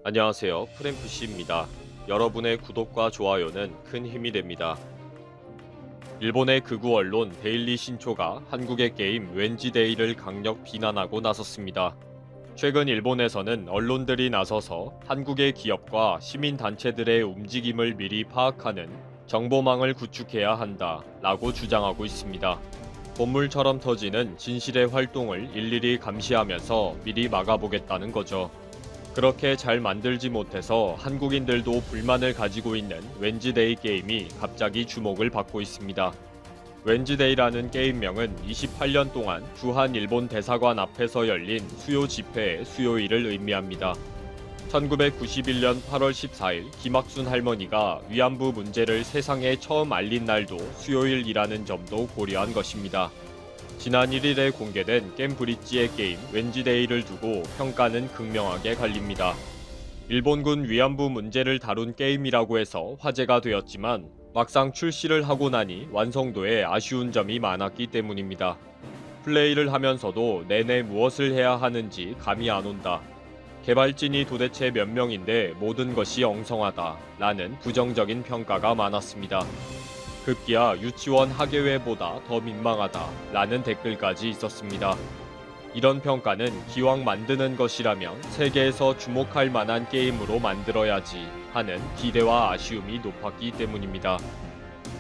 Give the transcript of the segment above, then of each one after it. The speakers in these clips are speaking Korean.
안녕하세요. 프랭크씨입니다. 여러분의 구독과 좋아요는 큰 힘이 됩니다. 일본의 극우 언론 데일리 신초가 한국의 게임 웬지데이를 강력 비난하고 나섰습니다. 최근 일본에서는 언론들이 나서서 한국의 기업과 시민단체들의 움직임을 미리 파악하는 정보망을 구축해야 한다라고 주장하고 있습니다. 본물처럼 터지는 진실의 활동을 일일이 감시하면서 미리 막아보겠다는 거죠. 그렇게 잘 만들지 못해서 한국인들도 불만을 가지고 있는 웬즈데이 게임이 갑자기 주목을 받고 있습니다. 웬즈데이라는 게임명은 28년 동안 주한 일본 대사관 앞에서 열린 수요 집회의 수요일을 의미합니다. 1991년 8월 14일 김학순 할머니가 위안부 문제를 세상에 처음 알린 날도 수요일이라는 점도 고려한 것입니다. 지난 1일에 공개된 겜브릿지의 게임 웬지데이를 두고 평가는 극명하게 갈립니다. 일본군 위안부 문제를 다룬 게임이라고 해서 화제가 되었지만 막상 출시를 하고 나니 완성도에 아쉬운 점이 많았기 때문입니다. 플레이를 하면서도 내내 무엇을 해야 하는지 감이 안 온다. 개발진이 도대체 몇 명인데 모든 것이 엉성하다 라는 부정적인 평가가 많았습니다. 급기야 유치원 학예회보다 더 민망하다 라는 댓글까지 있었습니다. 이런 평가는 기왕 만드는 것이라면 세계에서 주목할 만한 게임으로 만들어야지 하는 기대와 아쉬움이 높았기 때문입니다.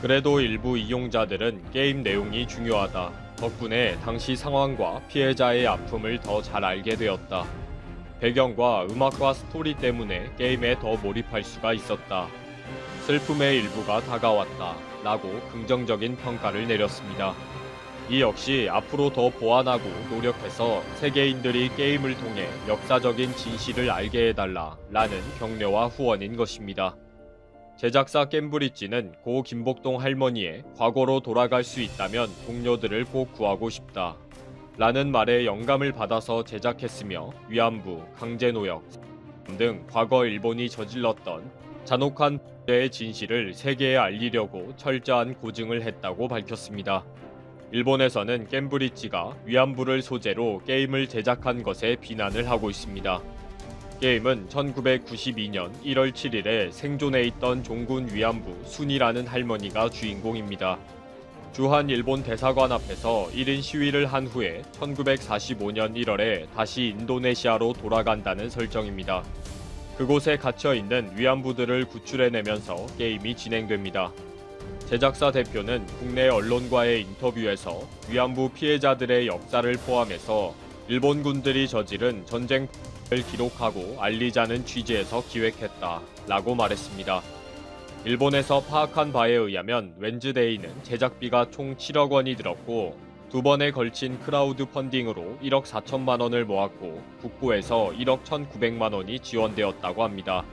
그래도 일부 이용자들은 게임 내용이 중요하다. 덕분에 당시 상황과 피해자의 아픔을 더 잘 알게 되었다. 배경과 음악과 스토리 때문에 게임에 더 몰입할 수가 있었다. 슬픔의 일부가 다가왔다 라고 긍정적인 평가를 내렸습니다. 이 역시 앞으로 더 보완하고 노력해서 세계인들이 게임을 통해 역사적인 진실을 알게 해달라 라는 격려와 후원인 것입니다. 제작사 겜브릿지는 고 김복동 할머니의 과거로 돌아갈 수 있다면 동료들을 꼭 구하고 싶다 라는 말에 영감을 받아서 제작했으며 위안부, 강제노역 등 과거 일본이 저질렀던 잔혹한 의 진실을 세계에 알리려고 철저한 고증을 했다고 밝혔습니다. 일본에서는 겜브릿지가 위안부를 소재로 게임을 제작한 것에 비난을 하고 있습니다. 게임은 1992년 1월 7일에 생존해 있던 종군 위안부 순이라는 할머니가 주인공입니다. 주한 일본 대사관 앞에서 1인 시위를 한 후에 1945년 1월에 다시 인도네시아로 돌아간다는 설정입니다. 그곳에 갇혀있는 위안부들을 구출해내면서 게임이 진행됩니다. 제작사 대표는 국내 언론과의 인터뷰에서 위안부 피해자들의 역사를 포함해서 일본군들이 저지른 전쟁을 기록하고 알리자는 취지에서 기획했다 라고 말했습니다. 일본에서 파악한 바에 의하면 웬즈데이는 제작비가 총 7억 원이 들었고 두 번에 걸친 크라우드 펀딩으로 1억 4천만 원을 모았고 국고에서 1억 1,900만 원이 지원되었다고 합니다.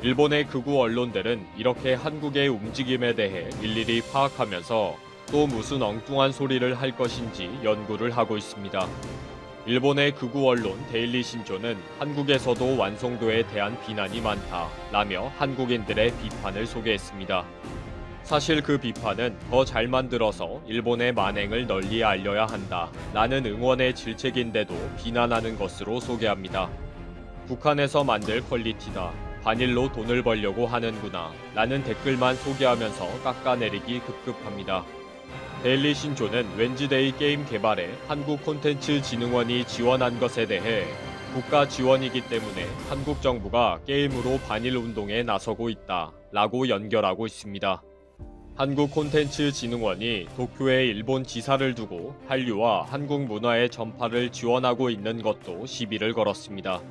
일본의 극우 언론들은 이렇게 한국의 움직임에 대해 일일이 파악하면서 또 무슨 엉뚱한 소리를 할 것인지 연구를 하고 있습니다. 일본의 극우 언론 데일리 신조는 한국에서도 완성도에 대한 비난이 많다라며 한국인들의 비판을 소개했습니다. 사실 그 비판은 더 잘 만들어서 일본의 만행을 널리 알려야 한다 라는 응원의 질책인데도 비난하는 것으로 소개합니다. 북한에서 만들 퀄리티다. 반일로 돈을 벌려고 하는구나 라는 댓글만 소개하면서 깎아내리기 급급합니다. 데일리 신조는 웬즈데이 게임 개발에 한국콘텐츠진흥원이 지원한 것에 대해 국가 지원이기 때문에 한국 정부가 게임으로 반일 운동에 나서고 있다 라고 연결하고 있습니다. 한국콘텐츠진흥원이 도쿄의 일본 지사를 두고 한류와 한국 문화의 전파를 지원하고 있는 것도 시비를 걸었습니다.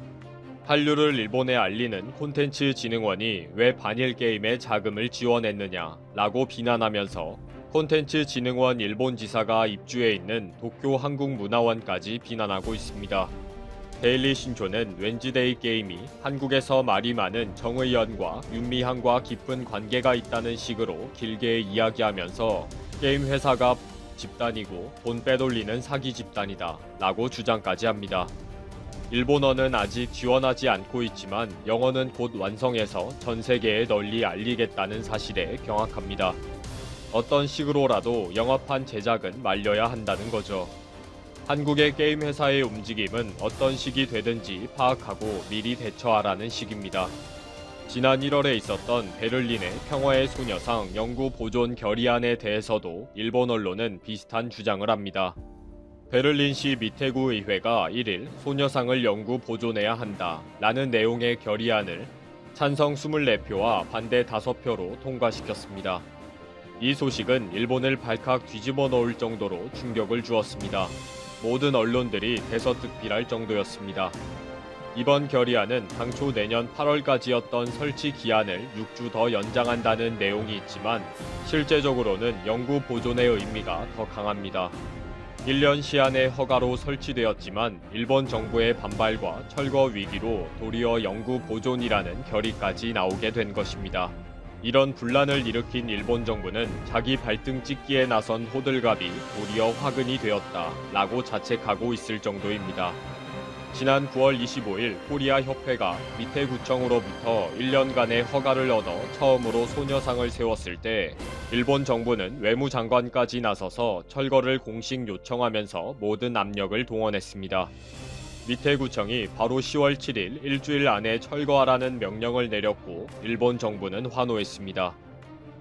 한류를 일본에 알리는 콘텐츠진흥원이 왜 반일 게임에 자금을 지원했느냐 라고 비난하면서 콘텐츠진흥원 일본 지사가 입주해 있는 도쿄 한국문화원까지 비난하고 있습니다. 데일리 신조는 웬즈데이 게임이 한국에서 말이 많은 정의연과 윤미향과 깊은 관계가 있다는 식으로 길게 이야기하면서 게임 회사가 집단이고 돈 빼돌리는 사기 집단이다 라고 주장까지 합니다. 일본어는 아직 지원하지 않고 있지만 영어는 곧 완성해서 전 세계에 널리 알리겠다는 사실에 경악합니다. 어떤 식으로라도 영화판 제작은 말려야 한다는 거죠. 한국의 게임 회사의 움직임은 어떤 식이 되든지 파악하고 미리 대처하라는 식입니다. 지난 1월에 있었던 베를린의 평화의 소녀상 영구 보존 결의안에 대해서도 일본 언론은 비슷한 주장을 합니다. 베를린시 미테구 의회가 1일 소녀상을 영구 보존해야 한다 라는 내용의 결의안을 찬성 24표와 반대 5표로 통과시켰습니다. 이 소식은 일본을 발칵 뒤집어 놓을 정도로 충격을 주었습니다. 모든 언론들이 대서특필할 정도였습니다. 이번 결의안은 당초 내년 8월까지였던 설치 기한을 6주 더 연장한다는 내용이 있지만 실제적으로는 영구 보존의 의미가 더 강합니다. 1년 시한의 허가로 설치되었지만 일본 정부의 반발과 철거 위기로 도리어 영구 보존이라는 결의까지 나오게 된 것입니다. 이런 분란을 일으킨 일본 정부는 자기 발등 찍기에 나선 호들갑이 도리어 화근이 되었다라고 자책하고 있을 정도입니다. 지난 9월 25일 코리아 협회가 미테구청으로부터 1년간의 허가를 얻어 처음으로 소녀상을 세웠을 때 일본 정부는 외무장관까지 나서서 철거를 공식 요청하면서 모든 압력을 동원했습니다. 미테구청이 바로 10월 7일 일주일 안에 철거하라는 명령을 내렸고 일본 정부는 환호했습니다.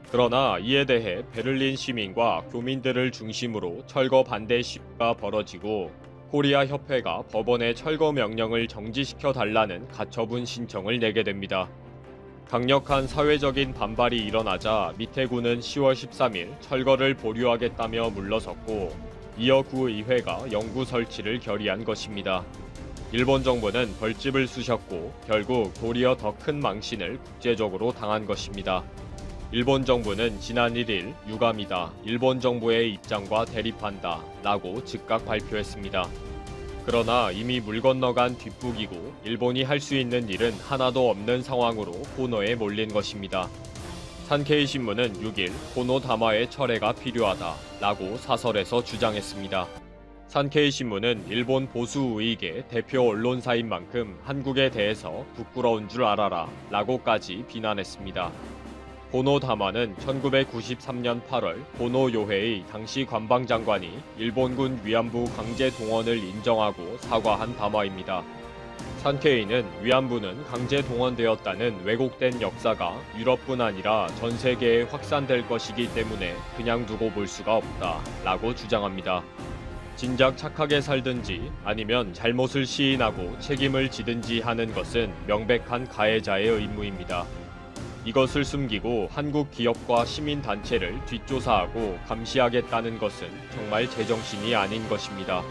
그러나 이에 대해 베를린 시민과 교민들을 중심으로 철거 반대 시위가 벌어지고 코리아 협회가 법원에 철거 명령을 정지시켜 달라는 가처분 신청을 내게 됩니다. 강력한 사회적인 반발이 일어나자 미테구는 10월 13일 철거를 보류하겠다며 물러섰고 이어 구의회가 영구 설치를 결의한 것입니다. 일본 정부는 벌집을 쑤셨고 결국 도리어 더 큰 망신을 국제적으로 당한 것입니다. 일본 정부는 지난 1일 유감이다. 일본 정부의 입장과 대립한다. 라고 즉각 발표했습니다. 그러나 이미 물 건너간 뒷북이고 일본이 할 수 있는 일은 하나도 없는 상황으로 코너에 몰린 것입니다. 산케이 신문은 6일 코노 다마의 철회가 필요하다. 라고 사설에서 주장했습니다. 산케이 신문은 일본 보수 우익의 대표 언론사인 만큼 한국에 대해서 부끄러운 줄 알아라. 라고까지 비난했습니다. 고노 다마는 1993년 8월 고노 요헤의 당시 관방장관이 일본군 위안부 강제 동원을 인정하고 사과한 담화입니다. 산케이는 위안부는 강제 동원되었다는 왜곡된 역사가 유럽뿐 아니라 전 세계에 확산될 것이기 때문에 그냥 두고 볼 수가 없다 라고 주장합니다. 진작 착하게 살든지 아니면 잘못을 시인하고 책임을 지든지 하는 것은 명백한 가해자의 의무입니다. 이것을 숨기고 한국 기업과 시민단체를 뒷조사하고 감시하겠다는 것은 정말 제정신이 아닌 것입니다.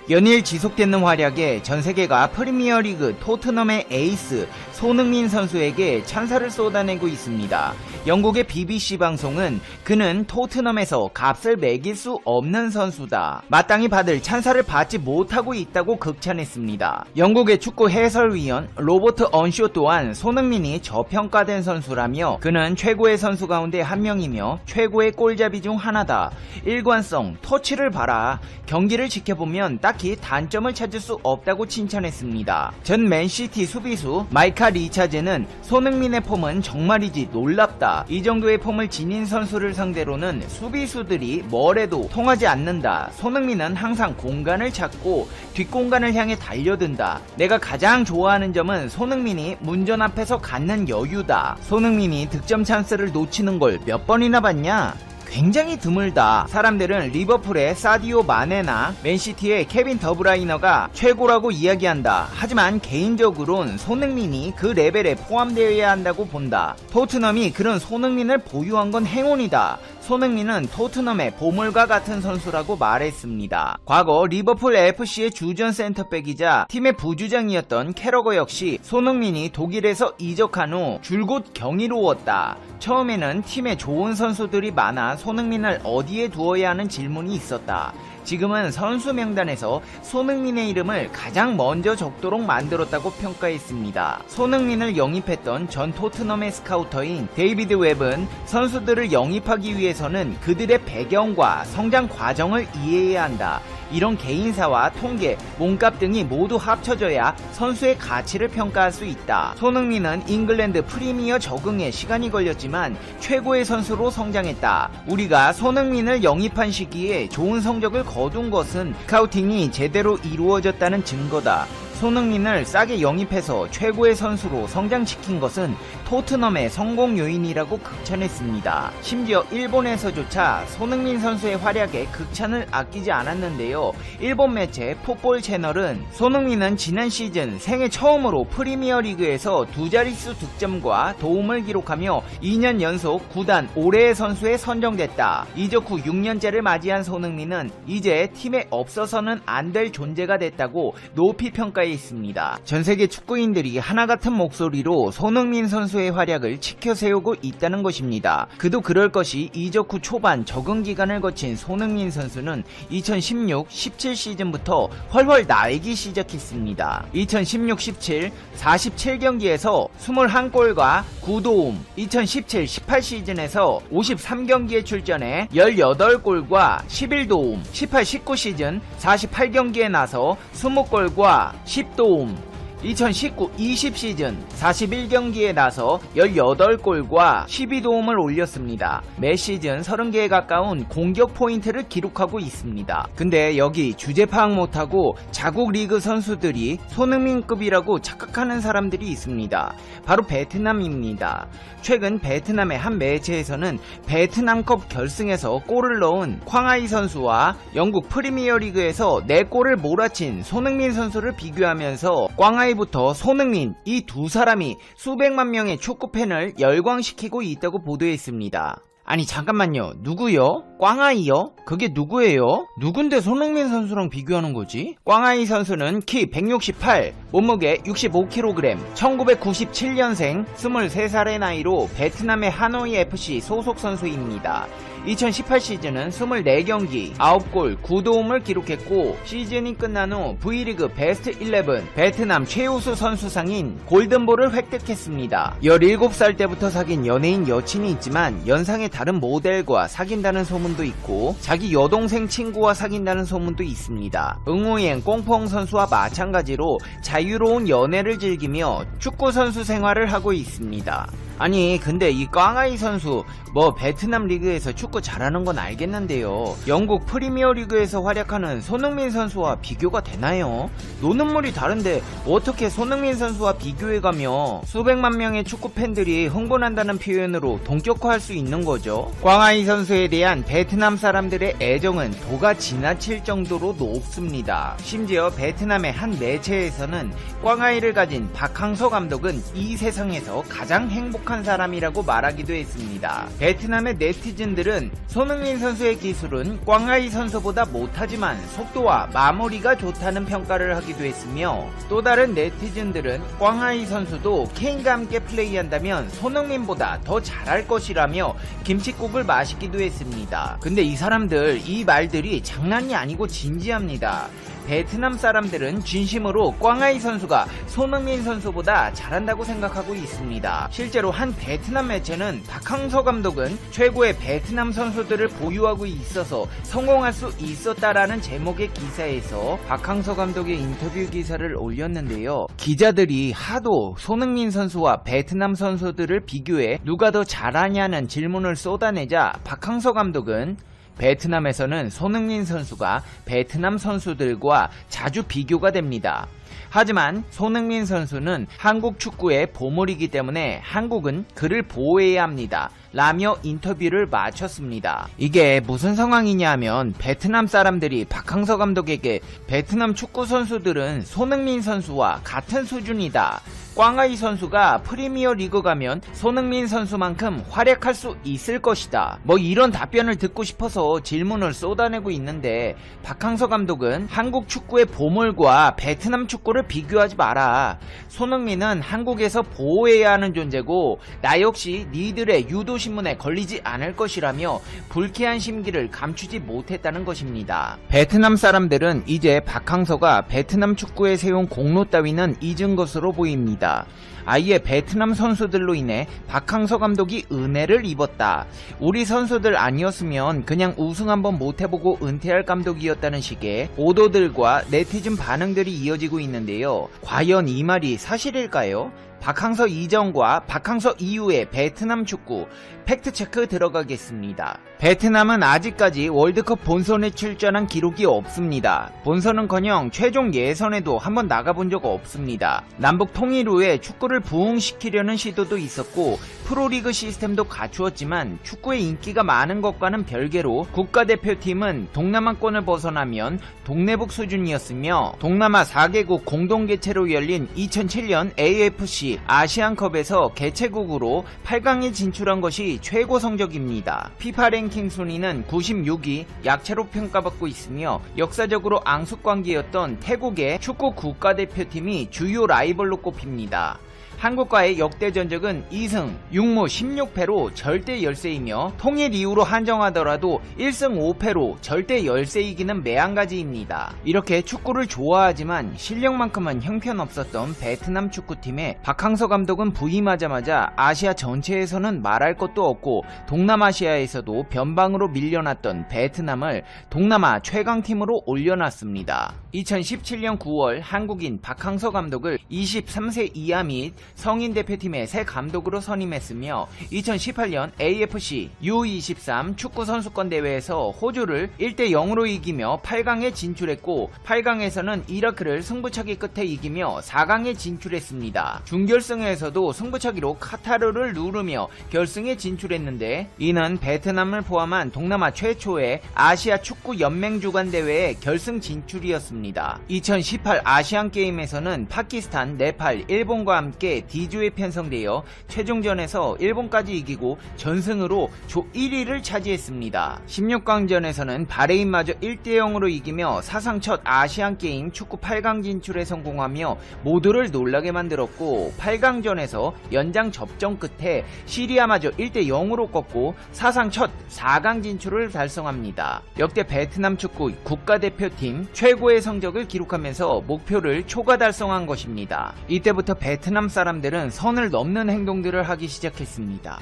연일 지속되는 활약에 전세계가 프리미어리그 토트넘의 에이스 손흥민 선수에게 찬사를 쏟아내고 있습니다. 영국의 BBC 방송은 그는 토트넘에서 값을 매길 수 없는 선수다. 마땅히 받을 찬사를 받지 못하고 있다고 극찬했습니다. 영국의 축구 해설위원 로버트 언쇼 또한 손흥민이 저평가된 선수라며 그는 최고의 선수 가운데 한 명이며 최고의 골잡이 중 하나다. 일관성, 터치를 봐라. 경기를 지켜보면 딱히 단점을 찾을 수 없다고 칭찬했습니다. 전 맨시티 수비수 마이카 리차즈는 손흥민의 폼은 정말이지 놀랍다. 이 정도의 폼을 지닌 선수를 상대로는 수비수들이 뭘 해도 통하지 않는다. 손흥민은 항상 공간을 찾고 뒷공간을 향해 달려든다. 내가 가장 좋아하는 점은 손흥민이 문전 앞에서 갖는 여유다. 손흥민이 득점 찬스를 놓치는 걸 몇 번이나 봤냐? 굉장히 드물다. 사람들은 리버풀의 사디오 마네나 맨시티의 케빈 더브라이너가 최고라고 이야기한다. 하지만 개인적으론 손흥민이 그 레벨에 포함되어야 한다고 본다. 토트넘이 그런 손흥민을 보유한 건 행운이다. 손흥민은 토트넘의 보물과 같은 선수라고 말했습니다. 과거 리버풀 FC의 주전 센터백이자 팀의 부주장이었던 캐러거 역시 손흥민이 독일에서 이적한 후 줄곧 경이로웠다. 처음에는 팀에 좋은 선수들이 많아 손흥민을 어디에 두어야 하는 질문이 있었다. 지금은 선수 명단에서 손흥민의 이름을 가장 먼저 적도록 만들었다고 평가했습니다. 손흥민을 영입했던 전 토트넘의 스카우터인 데이비드 웹은 선수들을 영입하기 위해서는 그들의 배경과 성장 과정을 이해해야 한다. 이런 개인사와 통계, 몸값 등이 모두 합쳐져야 선수의 가치를 평가할 수 있다. 손흥민은 잉글랜드 프리미어 적응에 시간이 걸렸지만 최고의 선수로 성장했다. 우리가 손흥민을 영입한 시기에 좋은 성적을 거둔 것은 스카우팅이 제대로 이루어졌다는 증거다. 손흥민을 싸게 영입해서 최고의 선수로 성장시킨 것은 토트넘의 성공 요인이라고 극찬했습니다. 심지어 일본에서조차 손흥민 선수의 활약에 극찬을 아끼지 않았는데요. 일본 매체 풋볼 채널은 손흥민은 지난 시즌 생애 처음으로 프리미어리그에서 두 자릿수 득점과 도움을 기록하며 2년 연속 구단 올해의 선수에 선정됐다. 이적 후 6년째를 맞이한 손흥민은 이제 팀에 없어서는 안 될 존재가 됐다고 높이 평가했습니다. 전세계 축구인들이 하나같은 목소리로 손흥민 선수의 활약을 치켜세우고 있다는 것입니다. 그도 그럴 것이 이적 후 초반 적응 기간을 거친 손흥민 선수는 2016-17 시즌부터 훨훨 날기 시작했습니다. 2016-17 47경기에서 21골과 9도움, 2017-18 시즌에서 53경기에 출전해 18골과 11도움, 18-19 시즌 48경기에 나서 20골과 10도움, 2019-20 시즌 41경기에 나서 18골과 12도움을 올렸습니다. 매 시즌 30개에 가까운 공격 포인트를 기록하고 있습니다. 근데 여기 주제 파악 못하고 자국 리그 선수들이 손흥민급이라고 착각하는 사람들이 있습니다. 바로 베트남입니다. 최근 베트남의 한 매체에서는 베트남컵 결승에서 골을 넣은 쾅아이 선수와 영국 프리미어리그에서 4골을 몰아친 손흥민 선수를 비교하면서 꽝아이부터 손흥민 이 두 사람이 수백만 명의 축구팬을 열광시키고 있다고 보도했습니다. 아니 잠깐만요. 누구요? 꽝아이요? 그게 누구예요? 누군데 손흥민 선수랑 비교하는 거지? 꽝아이 선수는 키 168, 몸무게 65kg, 1997년생 23살의 나이로 베트남의 하노이 FC 소속 선수입니다. 2018 시즌은 24경기, 9골, 9도움을 기록했고 시즌이 끝난 후 V리그 베스트 11 베트남 최우수 선수상인 골든볼을 획득했습니다. 17살 때부터 사귄 연예인 여친이 있지만 연상의 다른 모델과 사귄다는 소문도 있고 자기 여동생 친구와 사귄다는 소문도 있습니다. 응우옌 꽁펑 선수와 마찬가지로 자유로운 연애를 즐기며 축구 선수 생활을 하고 있습니다. 아니 근데 이 꽝아이 선수 뭐 베트남 리그에서 축구 잘하는 건 알겠는데요. 영국 프리미어 리그에서 활약하는 손흥민 선수와 비교가 되나요? 노는 물이 다른데 어떻게 손흥민 선수와 비교해가며 수백만 명의 축구 팬들이 흥분한다는 표현으로 동격화할 수 있는 거죠? 꽝아이 선수에 대한 베트남 사람들의 애정은 도가 지나칠 정도로 높습니다. 심지어 베트남의 한 매체에서는 꽝아이를 가진 박항서 감독은 이 세상에서 가장 행복한 사람이라고 말하기도 했습니다. 베트남의 네티즌들은 손흥민 선수의 기술은 꽝아이 선수보다 못하지만 속도와 마무리가 좋다는 평가를 하기도 했으며 또 다른 네티즌들은 꽝아이 선수도 케인과 함께 플레이한다면 손흥민보다 더 잘할 것이라며 김칫국을 마시기도 했습니다. 근데 이 사람들 이 말들이 장난이 아니고 진지합니다. 베트남 사람들은 진심으로 꽝아이 선수가 손흥민 선수보다 잘한다고 생각하고 있습니다. 실제로 한 베트남 매체는 박항서 감독은 최고의 베트남 선수들을 보유하고 있어서 성공할 수 있었다라는 제목의 기사에서 박항서 감독의 인터뷰 기사를 올렸는데요. 기자들이 하도 손흥민 선수와 베트남 선수들을 비교해 누가 더 잘하냐는 질문을 쏟아내자 박항서 감독은 베트남에서는 손흥민 선수가 베트남 선수들과 자주 비교가 됩니다. 하지만 손흥민 선수는 한국 축구의 보물이기 때문에 한국은 그를 보호해야 합니다. 라며 인터뷰를 마쳤습니다. 이게 무슨 상황이냐 하면 베트남 사람들이 박항서 감독에게 베트남 축구 선수들은 손흥민 선수와 같은 수준이다. 꽝아이 선수가 프리미어 리그 가면 손흥민 선수만큼 활약할 수 있을 것이다. 뭐 이런 답변을 듣고 싶어서 질문을 쏟아내고 있는데 박항서 감독은 한국 축구의 보물과 베트남 축구를 비교하지 마라. 손흥민은 한국에서 보호해야 하는 존재고 나 역시 니들의 유도 신문에 걸리지 않을 것이라며 불쾌한 심기를 감추지 못했다는 것입니다. 베트남 사람들은 이제 박항서가 베트남 축구에 세운 공로 따위는 잊은 것으로 보입니다. 아예 베트남 선수들로 인해 박항서 감독이 은혜를 입었다. 우리 선수들 아니었으면 그냥 우승 한번 못해보고 은퇴할 감독이었다는 식의 보도들과 네티즌 반응들이 이어지고 있는데요. 과연 이 말이 사실일까요? 박항서 이전과 박항서 이후의 베트남 축구 팩트체크 들어가겠습니다. 베트남은 아직까지 월드컵 본선에 출전한 기록이 없습니다. 본선은커녕 최종 예선에도 한번 나가본 적 없습니다. 남북 통일 후에 축구를 부흥시키려는 시도도 있었고 프로리그 시스템도 갖추었지만 축구의 인기가 많은 것과는 별개로 국가대표팀은 동남아권을 벗어나면 동네북 수준이었으며 동남아 4개국 공동개최로 열린 2007년 AFC 아시안컵에서 개최국으로 8강에 진출한 것이 최고 성적입니다. 피파 랭킹 순위는 96위, 약체로 평가받고 있으며 역사적으로 앙숙관계였던 태국의 축구 국가대표팀이 주요 라이벌로 꼽힙니다. 한국과의 역대 전적은 2승 6무 16패로 절대 열세이며 통일 이후로 한정하더라도 1승 5패로 절대 열세이기는 매한가지입니다. 이렇게 축구를 좋아하지만 실력만큼은 형편없었던 베트남 축구팀에 박항서 감독은 부임하자마자 아시아 전체에서는 말할 것도 없고 동남아시아에서도 변방으로 밀려났던 베트남을 동남아 최강팀으로 올려놨습니다. 2017년 9월 한국인 박항서 감독을 23세 이하 및 성인 대표팀의 새 감독으로 선임했으며 2018년 AFC U23 축구 선수권 대회에서 호주를 1대0으로 이기며 8강에 진출했고 8강에서는 이라크를 승부차기 끝에 이기며 4강에 진출했습니다. 준결승에서도 승부차기로 카타르를 누르며 결승에 진출했는데 이는 베트남을 포함한 동남아 최초의 아시아 축구 연맹 주관 대회의 결승 진출이었습니다. 2018 아시안게임에서는 파키스탄, 네팔, 일본과 함께 D조에 편성되어 최종전에서 일본까지 이기고 전승으로 조 1위를 차지했습니다. 16강전에서는 바레인마저 1대0으로 이기며 사상 첫 아시안게임 축구 8강 진출에 성공하며 모두를 놀라게 만들었고 8강전에서 연장 접전 끝에 시리아마저 1대0으로 꺾고 사상 첫 4강 진출을 달성합니다. 역대 베트남 축구 국가대표팀 최고의 성적을 기록하면서 목표를 초과 달성한 것입니다. 이때부터 베트남 사람들은 선을 넘는 행동들을 하기 시작했습니다.